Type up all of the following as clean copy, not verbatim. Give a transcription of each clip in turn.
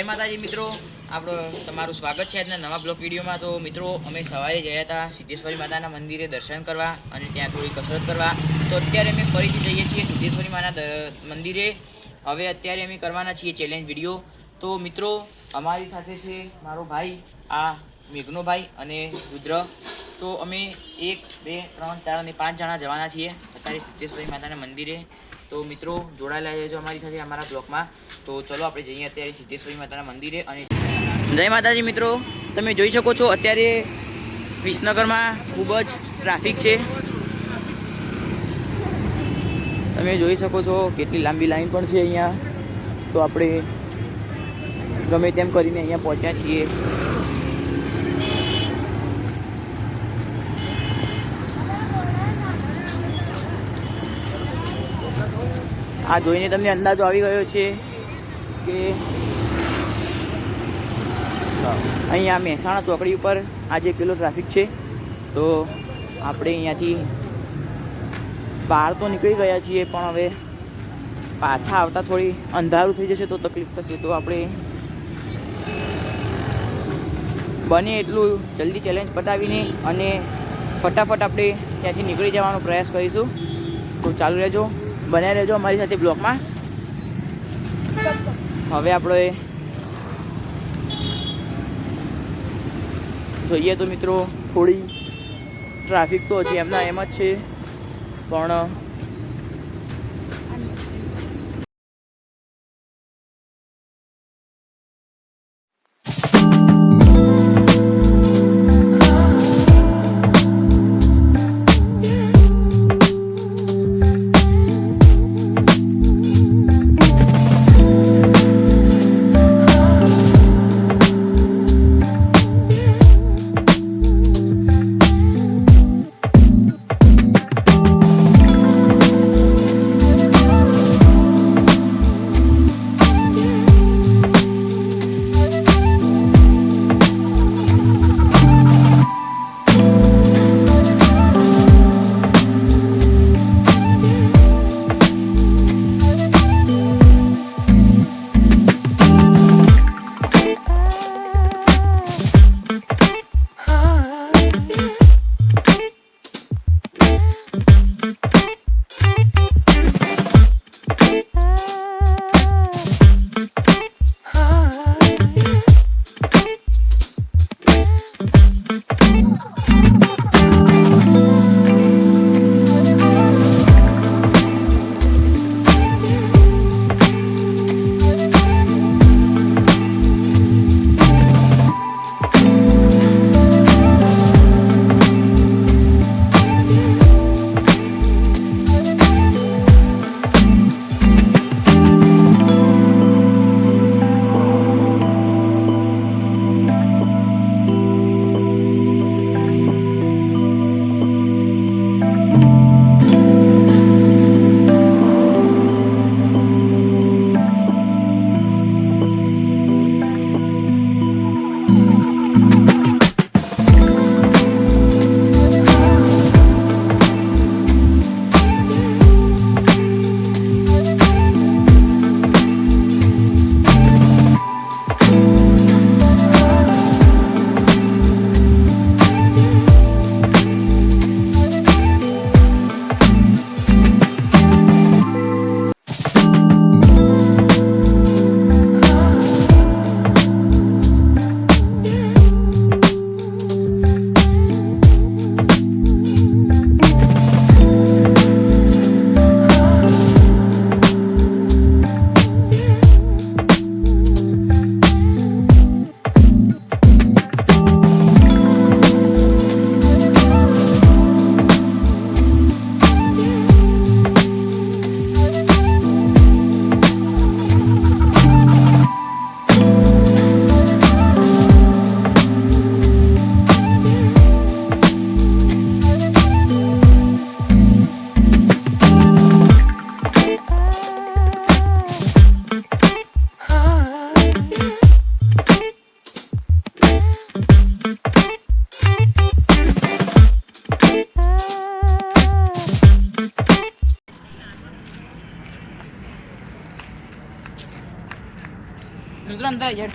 જય માતાજી મિત્રો, આપણો તમારું સ્વાગત છે આજના નવા બ્લોગ વિડીયોમાં। તો મિત્રો અમે સવારે ગયા હતા સિદ્ધેશ્વરી માતાના મંદિરે દર્શન કરવા અને ત્યાં થોડી કસરત કરવા। તો અત્યારે અમે ફરીથી જઈએ છીએ સિદ્ધેશ્વરી માના મંદિરે। હવે અત્યારે અમે કરવાના છીએ ચેલેન્જ વિડીયો। તો મિત્રો અમારી સાથે છે મારો ભાઈ આ મેઘનો ભાઈ અને રુદ્ર। તો અમે 1 2 3 4 અને 5 જણા જવાના છીએ અત્યારે સિદ્ધેશ્વરી માતાના મંદિરે। તો મિત્રો જોડાયેલા રહેજો અમારી સાથે અમારા બ્લોગમાં। તો ચલો આપણે જઈએ અત્યારે સિદ્ધેશ્વરી માતાના મંદિરે। અને જય માતાજી મિત્રો, તમે જોઈ શકો છો અત્યારે વિસનગરમાં ખૂબ જ ટ્રાફિક છે। તમે જોઈ શકો છો કેટલી લાંબી લાઈન પણ છે અહીંયા। તો આપણે ગમે તેમ કરીને અહીંયા પહોંચ્યા છીએ। આ જોઈને તમને અંદાજો આવી ગયો છે કે અહીંયા મહેસાણા ચોકડી ઉપર આજે કેટલો ટ્રાફિક છે। તો આપણે અહીંયાથી બહાર તો નીકળી ગયા છીએ, પણ હવે પાછા આવતા થોડી અંધારું થઈ જશે તો તકલીફ થશે। તો આપણે બને એટલું જલ્દી ચેલેન્જ પતાવીને અને ફટાફટ આપણે ત્યાંથી નીકળી જવાનો પ્રયાસ કરીશું। તો ચાલુ રહેજો, બન્યા રહેજો અમારી સાથે બ્લોગમાં। હવે આપણે જોઈએ તો મિત્રો થોડી ટ્રાફિક તો હજી એમના એમ જ છે, પણ મિત્રો અંદર આવી જાય.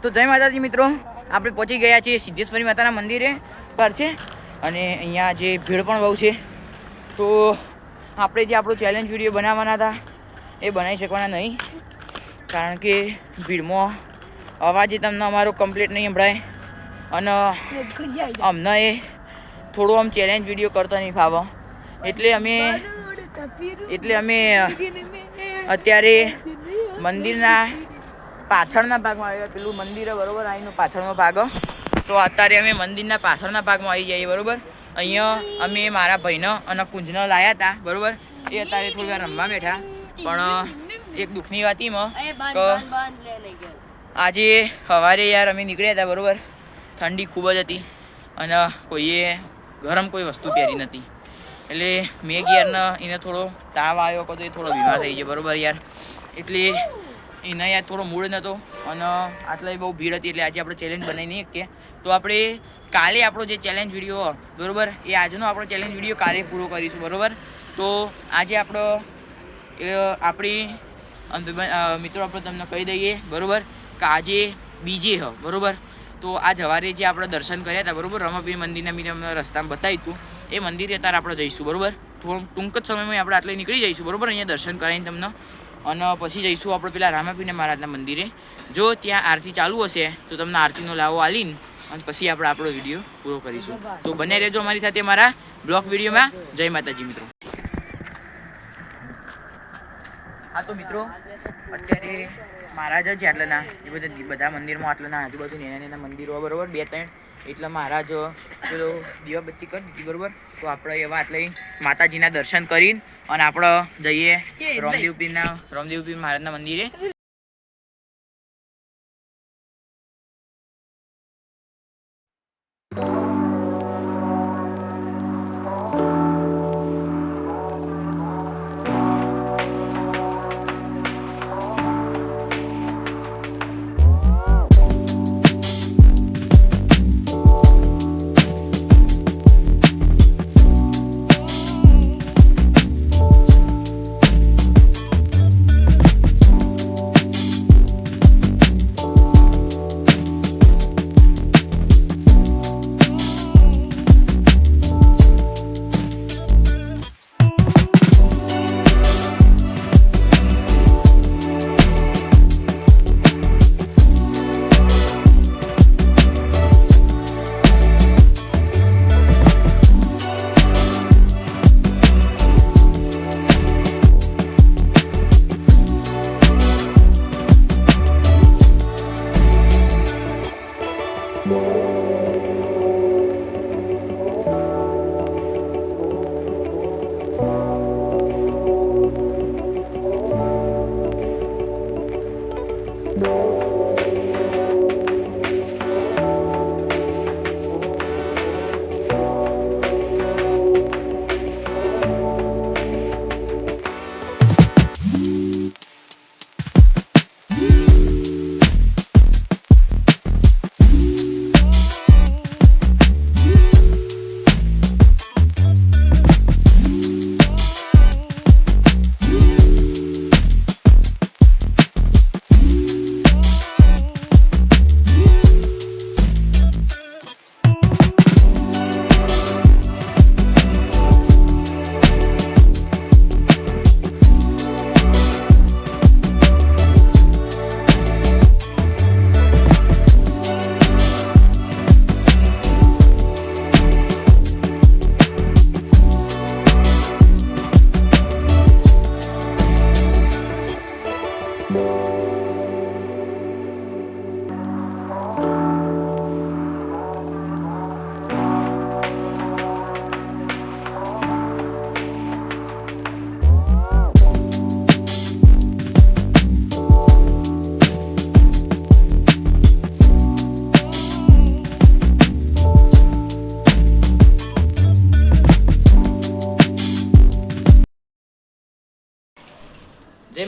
તો જય માતાજી મિત્રો, આપણે પહોંચી ગયા છીએ સિદ્ધેશ્વરી માતાના મંદિરે પર છે અને અહીંયા જે ભીડ પણ બહુ છે. તો આપણે જે આપણો ચેલેન્જ વિડીયો બનાવવાના હતા એ બનાવી શકવાના નહીં, કારણ કે ભીડમાં અવાજ તમને અમારો કમ્પ્લીટ નહીં સંભળાય અને અમને એ થોડો આમ ચેલેન્જ વિડીયો કરતા નહીં ફાવો. એટલે અમે અત્યારે મંદિરના પાછળના ભાગમાં આવ્યા. પેલું મંદિર બરોબર અહીંનો પાછળનો ભાગ. તો અત્યારે અમે મંદિરના પાછળના ભાગમાં આવી જઈએ બરોબર. અહીંયા અમે મારા ભાઈને અને કુંજને લાવ્યા હતા બરોબર. એ અત્યારે થોડી વાર રમવા બેઠા, પણ એક દુઃખની વાત એમાં કે આજે સવારે યાર અમે નીકળ્યા હતા બરોબર. ઠંડી ખૂબ જ હતી અને કોઈએ ગરમ કોઈ વસ્તુ પહેરી નથી. એટલે મેં યારને એને થોડો તાવ આવ્યો હતો, એ થોડો બીમાર થઈ ગયો બરોબર યાર. એટલે એને યાર થોડો મૂડ નહોતો અને આટલા બહુ ભીડ હતી, એટલે આજે આપણે ચેલેન્જ બનાવી નહીં શકીએ. તો આપણે કાલે આપણો જે ચેલેન્જ વિડીયો બરાબર એ આજનો આપણો ચેલેન્જ વિડીયો કાલે પૂરો કરીશું બરાબર. તો આજે આપણી મિત્રો આપણે તમને કહી દઈએ બરાબર કે આજે બીજે હ બરાબર. તો આ સવારે જે આપણે દર્શન કર્યા હતા બરાબર, રમાપીર મંદિરના મેં તમને રસ્તામાં બતાવ્યું હતું એ મંદિરે અત્યારે આપણે જઈશું બરાબર. થોડું ટૂંક જ સમયમાં આપણે આટલે નીકળી જઈશું બરાબર, અહીંયા દર્શન કરાવીને તમને. અને પછી જઈશું આપણે પેલા રામાપીર મહારાજના મંદિરે. જો ત્યાં આરતી ચાલુ હશે તો તમને આરતીનો લાવો આલીને અને પછી આપણે આપણો વિડીયો પૂરો કરીશું. તો બને રહેજો અમારી સાથે મારા બ્લોગ વિડીયોમાં. જય માતાજી મિત્રો. હા તો મિત્રો અત્યારે મહારાજ જ આટલાના એ બધા મંદિરમાં આટલાના આજુબાજુ નાના મંદિરો બરાબર 2-3, એટલે મહારાજ પેલો દીવાબત્તી કરી દીધી બરાબર. તો આપણે એવા આટલે માતાજીના દર્શન કરીને અને આપણે જઈએ રામદેવપીર મહારાજના મંદિરે.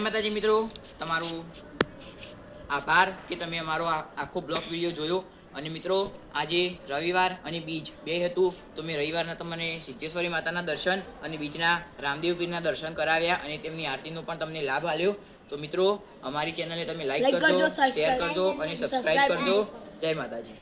માતાજી મિત્રો, તમારું આભાર કે તમે અમારો આખો બ્લોગ વિડીયો જોયો. અને મિત્રો આજે રવિવાર અને બીજ બે હતું, તો મેં રવિવારના તમને સિદ્ધેશ્વરી માતાના દર્શન અને બીજના રામદેવ પીરના દર્શન કરાવ્યા અને તેમની આરતીનો પણ તમને લાભ આપ્યો. તો મિત્રો અમારી ચેનલને તમે લાઈક કરજો, શેર કરજો અને સબસ્ક્રાઈબ કરજો. જય માતાજી.